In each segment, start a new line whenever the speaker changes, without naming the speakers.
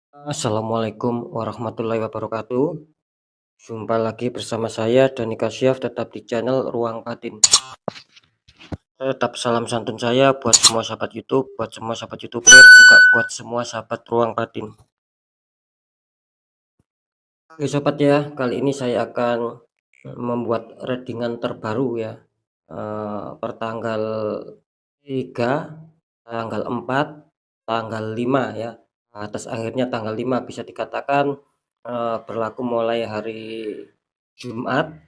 Assalamualaikum warahmatullahi wabarakatuh. Jumpa lagi bersama saya Dani Kasyaf, tetap di channel Ruang Batin. Tetap salam santun saya buat semua sahabat YouTube, buat semua sahabat YouTuber, juga buat semua sahabat Ruang Batin. Oke sobat ya, kali ini saya akan membuat readingan terbaru ya. Pertanggal 3, tanggal 4, tanggal 5 ya. Atas akhirnya tanggal 5 bisa dikatakan berlaku mulai hari Jumat,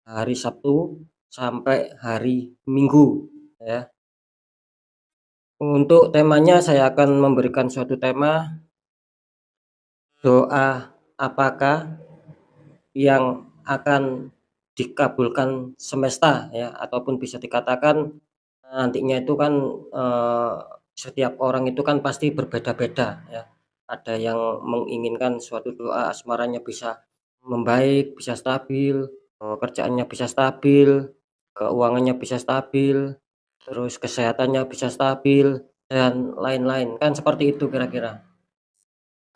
hari Sabtu, sampai hari Minggu ya. Untuk temanya saya akan memberikan suatu tema, doa apakah yang akan dikabulkan semesta ya, ataupun bisa dikatakan nantinya itu kan, setiap orang itu kan pasti berbeda-beda ya. Ada yang menginginkan suatu doa asmaranya bisa membaik, bisa stabil, kerjaannya bisa stabil, keuangannya bisa stabil, terus kesehatannya bisa stabil, dan lain-lain, kan seperti itu kira-kira.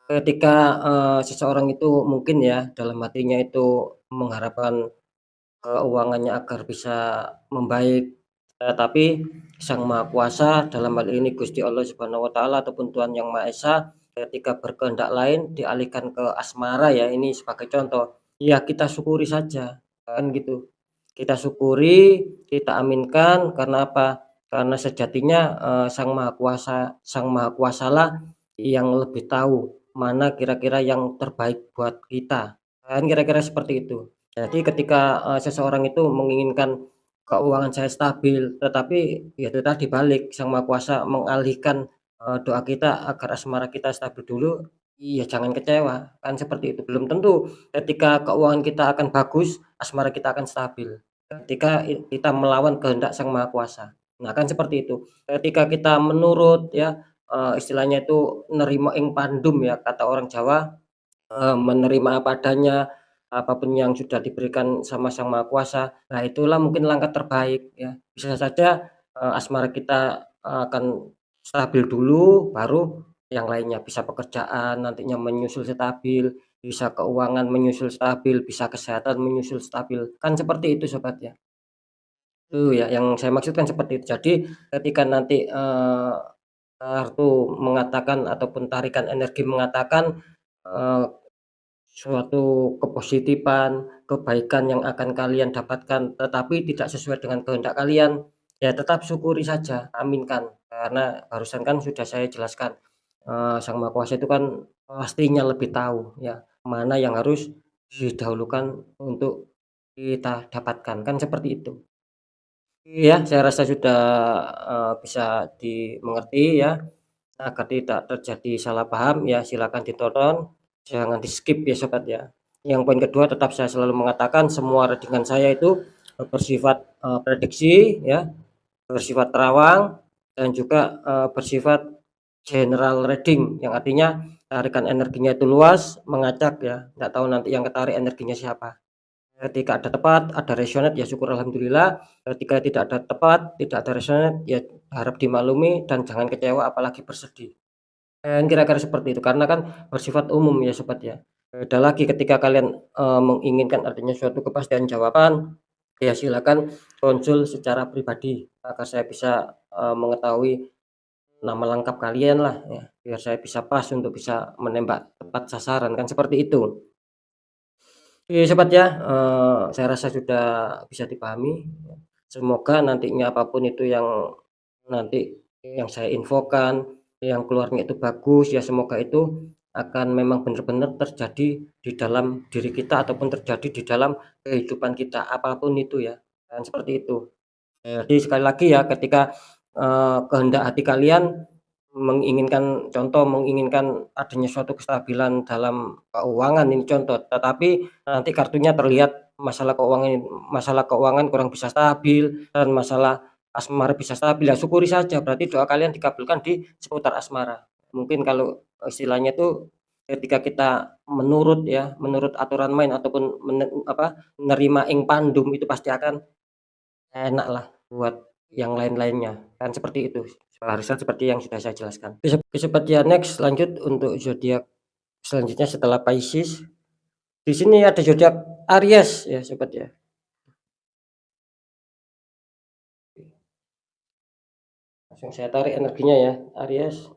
Ketika, seseorang itu mungkin ya dalam hatinya itu mengharapkan keuangannya agar bisa membaik, tapi Sang Maha Kuasa dalam hal ini Gusti Allah Subhanahu wa taala ataupun Tuhan Yang Maha Esa ketika berkehendak lain dialihkan ke asmara ya, ini sebagai contoh, ya kita syukuri saja, kan gitu. Kita syukuri, kita aminkan, karena apa? Karena sejatinya, Sang Maha Kuasalah yang lebih tahu mana kira-kira yang terbaik buat kita, kan kira-kira seperti itu. Jadi ketika, seseorang itu menginginkan keuangan saya stabil, tetapi ya itu tadi balik, Sang Maha Kuasa mengalihkan, doa kita agar asmara kita stabil dulu, iya jangan kecewa, kan seperti itu. Belum tentu ketika keuangan kita akan bagus, asmara kita akan stabil. Ketika kita melawan kehendak Sang Maha Kuasa. Nah kan seperti itu. Ketika kita menurut ya, istilahnya itu nerima ing pandum ya, kata orang Jawa. Menerima apa adanya, apapun yang sudah diberikan sama Sang Maha Kuasa. Nah, itulah mungkin langkah terbaik ya. Bisa saja, asmara kita akan stabil dulu, baru yang lainnya, bisa pekerjaan nantinya menyusul stabil, bisa keuangan menyusul stabil, bisa kesehatan menyusul stabil, kan seperti itu sobat ya. Itu ya yang saya maksudkan seperti itu. Jadi ketika nanti, kartu mengatakan ataupun tarikan energi mengatakan, eee suatu kepositifan, kebaikan yang akan kalian dapatkan, tetapi tidak sesuai dengan kehendak kalian, ya tetap syukuri saja, aminkan. Karena barusan kan sudah saya jelaskan, Sang Maha Kuasa itu kan pastinya lebih tahu ya, mana yang harus didahulukan untuk kita dapatkan, kan seperti itu. Iya, saya rasa sudah, bisa dimengerti ya. Agar tidak terjadi salah paham ya silakan ditonton, jangan di-skip ya sobat ya. Yang poin kedua tetap saya selalu mengatakan semua readingan saya itu, bersifat, prediksi ya, bersifat terawang, dan juga, bersifat general reading yang artinya tarikan energinya itu luas, mengacak ya, nggak tahu nanti yang ketarik energinya siapa. Ketika ada tepat, ada resonate ya syukur alhamdulillah, ketika tidak ada tepat, tidak ada resonate ya harap dimaklumi dan jangan kecewa apalagi bersedih. Kira-kira seperti itu, karena kan bersifat umum ya sobat ya. Beda lagi ketika kalian, menginginkan adanya suatu kepastian jawaban, ya silakan konsul secara pribadi agar saya bisa, mengetahui nama lengkap kalian lah ya, biar saya bisa pas untuk bisa menembak tepat sasaran, kan seperti itu. Oke sobat ya, saya rasa sudah bisa dipahami, semoga nantinya apapun itu yang nanti yang saya infokan, yang keluarnya itu bagus, ya semoga itu akan memang benar-benar terjadi di dalam diri kita ataupun terjadi di dalam kehidupan kita, apapun itu ya, kan seperti itu. Jadi sekali lagi ya ketika, kehendak hati kalian menginginkan adanya suatu kestabilan dalam keuangan ini contoh, tetapi nanti kartunya terlihat masalah keuangan kurang bisa stabil dan masalah asmara bisa stabil, ya syukuri saja berarti doa kalian dikabulkan di seputar asmara. Mungkin kalau istilahnya itu ketika kita menurut ya, menurut aturan main ataupun nerima ing pandum itu pasti akan enaklah buat yang lain-lainnya, kan seperti itu. Barusan seperti yang sudah saya jelaskan. Oke sobat ya, next lanjut untuk zodiak Selanjutnya setelah Pisces, di sini ada zodiak Aries ya sobat ya. Langsung saya tarik energinya ya, Aries.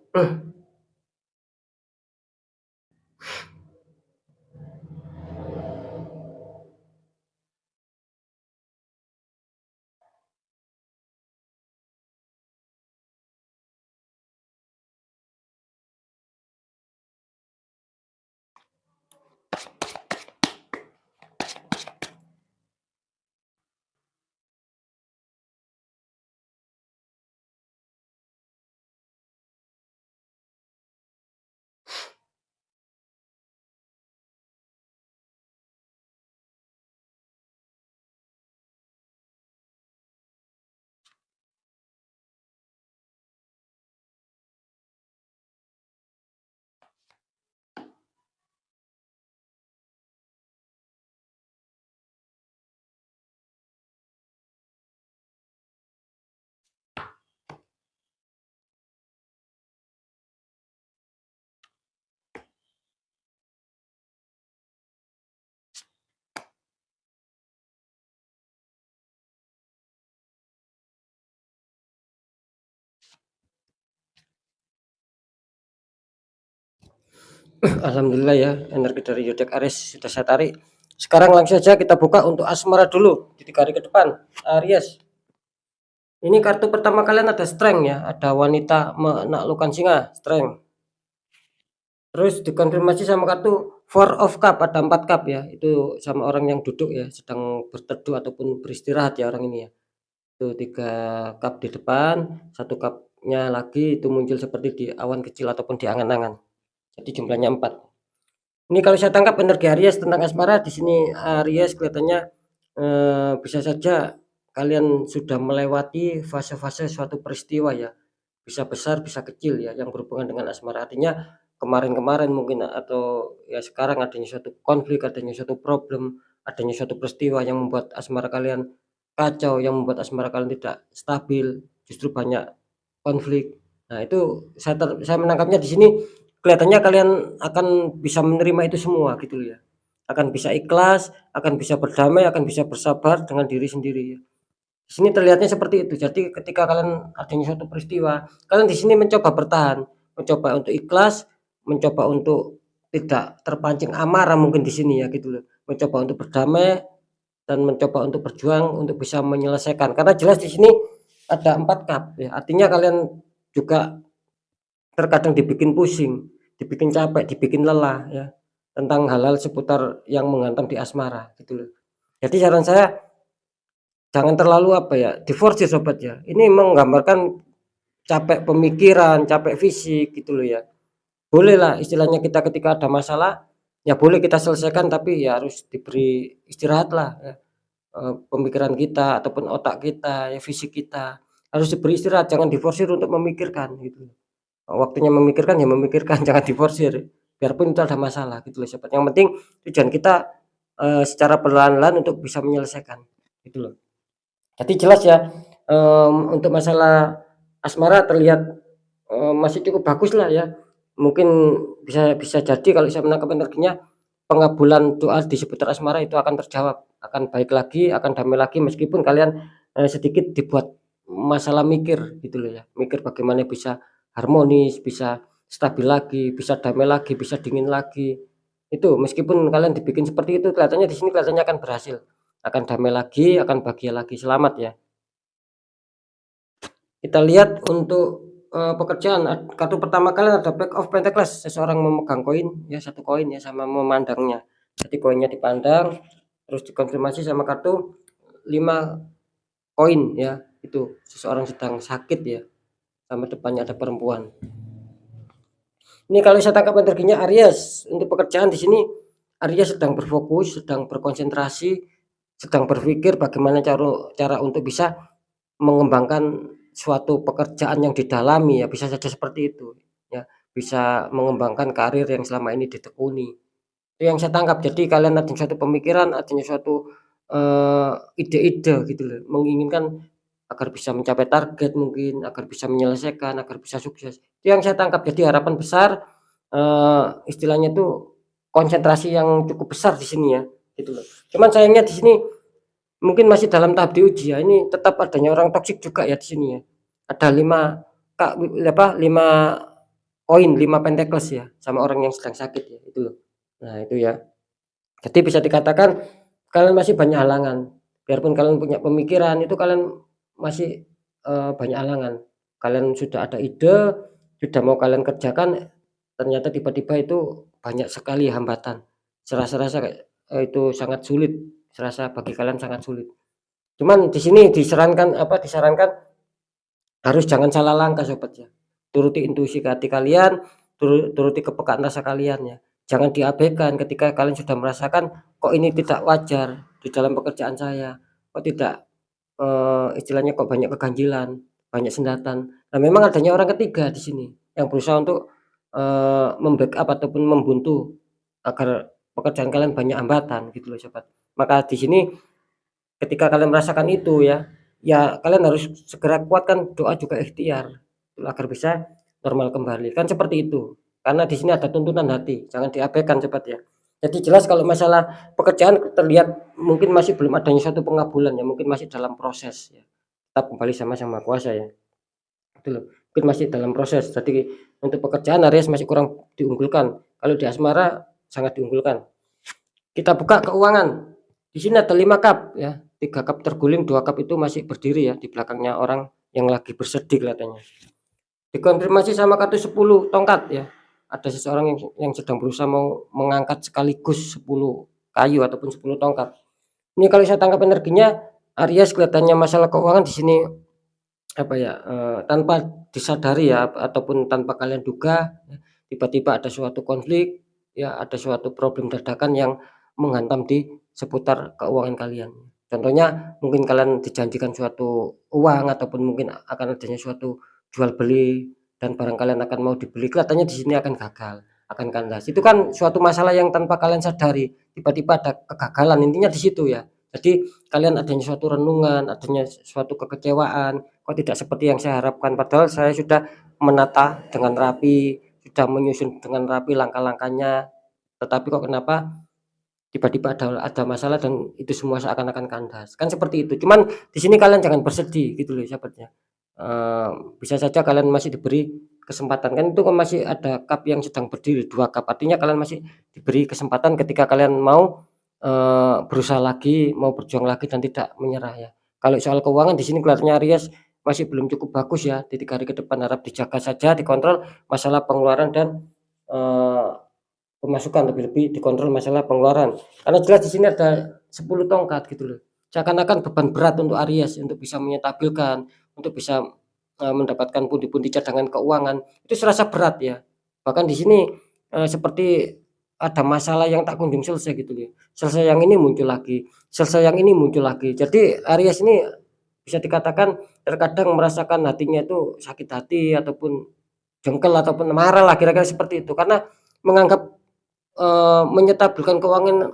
Alhamdulillah ya, energi dari zodiak Aries sudah saya tarik. Sekarang langsung saja kita buka untuk asmara dulu di 3 hari ke depan. Aries. Ini kartu pertama kalian ada strength ya, ada wanita menaklukkan singa, strength. Terus dikonfirmasi sama kartu Four of Cup, ada 4 cup ya. Itu sama orang yang duduk ya, sedang berteduh ataupun beristirahat ya orang ini ya. Itu 3 cup di depan, 1 cupnya lagi itu muncul seperti di awan kecil ataupun di angan-angan. Jadi jumlahnya 4. Ini kalau saya tangkap energi Aries tentang asmara di sini, Aries kelihatannya bisa saja kalian sudah melewati fase-fase suatu peristiwa ya, bisa besar bisa kecil ya yang berhubungan dengan asmara. Artinya kemarin-kemarin mungkin atau ya sekarang adanya suatu konflik, adanya suatu problem, adanya suatu peristiwa yang membuat asmara kalian kacau, yang membuat asmara kalian tidak stabil, justru banyak konflik. Nah itu saya menangkapnya di sini kelihatannya kalian akan bisa menerima itu semua gitu loh ya. Akan bisa ikhlas, akan bisa berdamai, akan bisa bersabar dengan diri sendiri ya. Di sini terlihatnya seperti itu. Jadi ketika kalian adanya suatu peristiwa, kalian di sini mencoba bertahan, mencoba untuk ikhlas, mencoba untuk tidak terpancing amarah mungkin di sini ya gitu loh. Mencoba untuk berdamai dan mencoba untuk berjuang untuk bisa menyelesaikan. Karena jelas di sini ada 4 cup ya. Artinya kalian juga terkadang dibikin pusing, dibikin capek, dibikin lelah ya tentang hal-hal seputar yang menghantam di asmara gitu loh. Jadi saran saya jangan terlalu apa ya, diforsir sobat ya. Ini menggambarkan capek pemikiran, capek fisik gitu loh ya. Bolehlah istilahnya kita ketika ada masalah ya boleh kita selesaikan tapi ya harus diberi istirahat lah ya. Pemikiran kita ataupun otak kita ya fisik kita harus diberi istirahat, jangan diforsir untuk memikirkan gitu. Waktunya memikirkan ya memikirkan, jangan diforsir. Biarpun itu ada masalah gitu loh sobat. Yang penting tujuan kita secara perlahan-lahan untuk bisa menyelesaikan gitu loh. Jadi jelas ya, untuk masalah asmara terlihat, masih cukup bagus lah ya. Mungkin bisa bisa jadi kalau saya menangkap energinya, pengabulan doa di seputar asmara itu akan terjawab, akan baik lagi, akan damai lagi meskipun kalian, sedikit dibuat masalah mikir gitu loh ya. Mikir bagaimana bisa harmonis, bisa stabil lagi, bisa damai lagi, bisa dingin lagi. Itu meskipun kalian dibikin seperti itu kelihatannya di sini kelihatannya akan berhasil. Akan damai lagi, akan bahagia lagi, selamat ya. Kita lihat untuk, pekerjaan kartu pertama kali ada Pack of Pentacles, seseorang memegang koin ya, 1 koin ya, sama memandangnya. Jadi koinnya dipandang, terus dikonfirmasi sama kartu 5 koin ya, itu seseorang sedang sakit ya, sama depannya ada perempuan. Ini kalau saya tangkap energinya Aries, untuk pekerjaan di sini Aries sedang berfokus, sedang berkonsentrasi, sedang berpikir bagaimana cara untuk bisa mengembangkan suatu pekerjaan yang didalami ya, bisa saja seperti itu ya, bisa mengembangkan karir yang selama ini ditekuni. Itu yang saya tangkap. Jadi kalian ada suatu pemikiran, adanya suatu, ide-ide gitu loh, menginginkan agar bisa mencapai target mungkin, agar bisa menyelesaikan, agar bisa sukses. Itu yang saya tangkap. Jadi harapan besar, istilahnya tuh konsentrasi yang cukup besar di sini ya, gitu loh. Cuman sayangnya di sini mungkin masih dalam tahap diuji ya, ini tetap adanya orang toksik juga ya di sini ya. Ada 5 5 koin, 5 Pentacles ya, sama orang yang sedang sakit ya, itu loh. Nah itu ya. Jadi bisa dikatakan kalian masih banyak halangan, biarpun kalian punya pemikiran itu kalian masih, banyak halangan. Kalian sudah ada ide, sudah mau kalian kerjakan, ternyata tiba-tiba itu banyak sekali hambatan. Serasa-rasa kayak, itu sangat sulit, serasa bagi kalian sangat sulit. Cuman di sini disarankan harus jangan salah langkah sobat ya. Turuti intuisi ke hati kalian, turuti kepekaan rasa kalian ya. Jangan diabaikan ketika kalian sudah merasakan, kok ini tidak wajar di dalam pekerjaan saya, kok tidak, istilahnya kok banyak keganjilan, banyak sendatan. Nah memang adanya orang ketiga di sini yang berusaha untuk, membackup ataupun membuntu agar pekerjaan kalian banyak hambatan gitu loh sobat. Maka di sini ketika kalian merasakan itu ya, ya kalian harus segera kuatkan doa juga ikhtiar, agar bisa normal kembali, kan seperti itu. Karena di sini ada tuntunan hati, jangan diabaikan sobat ya. Jadi jelas kalau masalah pekerjaan terlihat mungkin masih belum adanya suatu pengabulan ya, mungkin masih dalam proses ya. Tetap kembali sama Sang Maha Kuasa ya, itu loh. Mungkin masih dalam proses, jadi untuk pekerjaan Aries masih kurang diunggulkan, kalau di asmara sangat diunggulkan. Kita buka keuangan. Di sini ada 5 cup ya, 3 cup terguling, 2 cup itu masih berdiri ya di belakangnya orang yang lagi bersedih kelihatannya. Dikonfirmasi sama kartu 10 tongkat ya. Ada seseorang yang sedang berusaha mau mengangkat sekaligus 10 kayu ataupun 10 tongkat. Ini kalau saya tangkap energinya, Aries kelihatannya masalah keuangan di sini apa ya, tanpa disadari ya ataupun tanpa kalian duga, tiba-tiba ada suatu konflik, ya ada suatu problem dadakan yang menghantam di seputar keuangan kalian. Contohnya mungkin kalian dijanjikan suatu uang ataupun mungkin akan adanya suatu jual beli dan barang kalian akan mau dibeli, kelihatannya di sini akan gagal, akan kandas. Itu kan suatu masalah yang tanpa kalian sadari, tiba-tiba ada kegagalan, intinya di situ ya. Jadi kalian adanya suatu renungan, adanya suatu kekecewaan, kok tidak seperti yang saya harapkan, padahal saya sudah menata dengan rapi, sudah menyusun dengan rapi langkah-langkahnya, tetapi kok kenapa tiba-tiba ada masalah dan itu semua seakan-akan kandas, kan seperti itu. Cuman di sini kalian jangan bersedih gitu loh sahabat ya, bisa saja kalian masih diberi kesempatan, kan itu kan masih ada cup yang sedang berdiri, 2 cup, artinya kalian masih diberi kesempatan ketika kalian mau, berusaha lagi, mau berjuang lagi dan tidak menyerah ya. Kalau soal keuangan di sini kelihatannya Aries masih belum cukup bagus ya, di 3 hari ke depan harap dijaga saja, dikontrol masalah pengeluaran dan, eee pemasukan, lebih-lebih dikontrol masalah pengeluaran. Karena jelas di sini ada 10 tongkat gitu loh. Seakan-akan beban berat untuk Aries untuk bisa menyetabilkan, untuk bisa, mendapatkan pundi-pundi cadangan keuangan, itu serasa berat ya. Bahkan di sini, seperti ada masalah yang tak kunjung selesai gitu loh. Selesai yang ini muncul lagi, selesai yang ini muncul lagi. Jadi Aries ini bisa dikatakan terkadang merasakan hatinya itu sakit hati ataupun jengkel ataupun marah lah kira-kira seperti itu. Karena menganggap menyetabilkan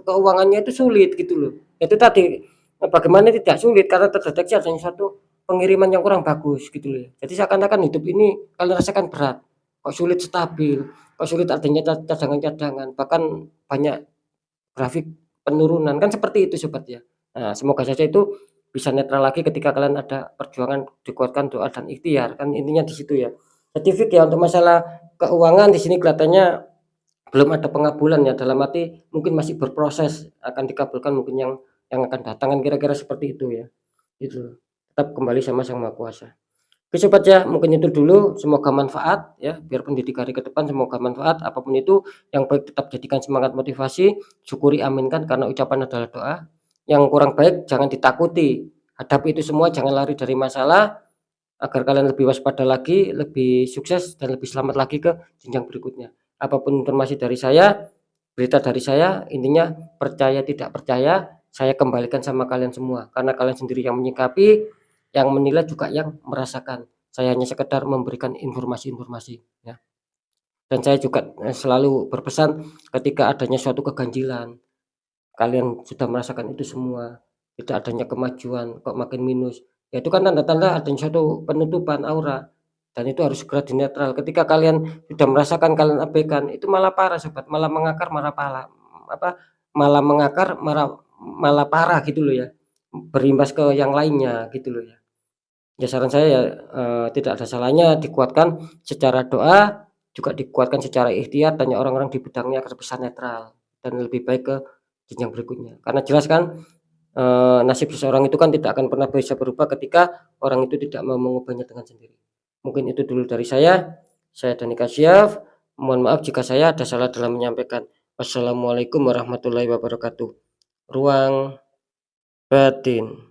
keuangannya itu sulit gitu loh. Itu tadi, bagaimana tidak sulit karena terdeteksi adanya suatu pengiriman yang kurang bagus gitu loh. Jadi seakan-akan hidup ini kalian rasakan berat, kok sulit stabil, kok sulit adanya cadangan-cadangan, bahkan banyak grafik penurunan, kan seperti itu sobat ya. Nah semoga saja itu bisa netral lagi ketika kalian ada perjuangan, dikuatkan doa dan ikhtiar, kan intinya di situ ya. Jadi Fik ya untuk masalah keuangan di sini kelihatannya belum ada pengabulan ya, dalam arti mungkin masih berproses, akan dikabulkan mungkin yang akan datang, kan kira-kira seperti itu ya, gitu. Tetap kembali sama Sang Maha Kuasa. Oke sobat ya, mungkin itu dulu, semoga manfaat ya, biarpun di 3 hari ke depan semoga manfaat, apapun itu yang baik tetap jadikan semangat motivasi, syukuri aminkan karena ucapan adalah doa, yang kurang baik jangan ditakuti, hadapi itu semua, jangan lari dari masalah, agar kalian lebih waspada lagi, lebih sukses dan lebih selamat lagi ke jenjang berikutnya. Apapun informasi dari saya, berita dari saya, intinya percaya tidak percaya, saya kembalikan sama kalian semua. Karena kalian sendiri yang menyikapi, yang menilai juga yang merasakan. Saya hanya sekedar memberikan informasi-informasi ya. Dan saya juga selalu berpesan ketika adanya suatu keganjilan, kalian sudah merasakan itu semua, tidak adanya kemajuan, kok makin minus. Ya itu kan tanda-tanda adanya suatu penutupan aura. dan itu harus segera dinetral. Ketika kalian sudah merasakan kalian abaikan, itu malah parah sobat, malah mengakar, malah mengakar, malah malah parah gitu loh ya, berimbas ke yang lainnya gitu loh ya. Ya saran saya ya, tidak ada salahnya dikuatkan secara doa, juga dikuatkan secara ikhtiar, tanya orang-orang di bidangnya agar bisa netral dan lebih baik ke jenjang berikutnya. Karena jelas kan, nasib seseorang itu kan tidak akan pernah bisa berubah ketika orang itu tidak mau mengubahnya dengan sendiri. Mungkin itu dulu dari saya Dani Kasyaf, mohon maaf jika saya ada salah dalam menyampaikan. Wassalamualaikum warahmatullahi wabarakatuh. Ruang batin.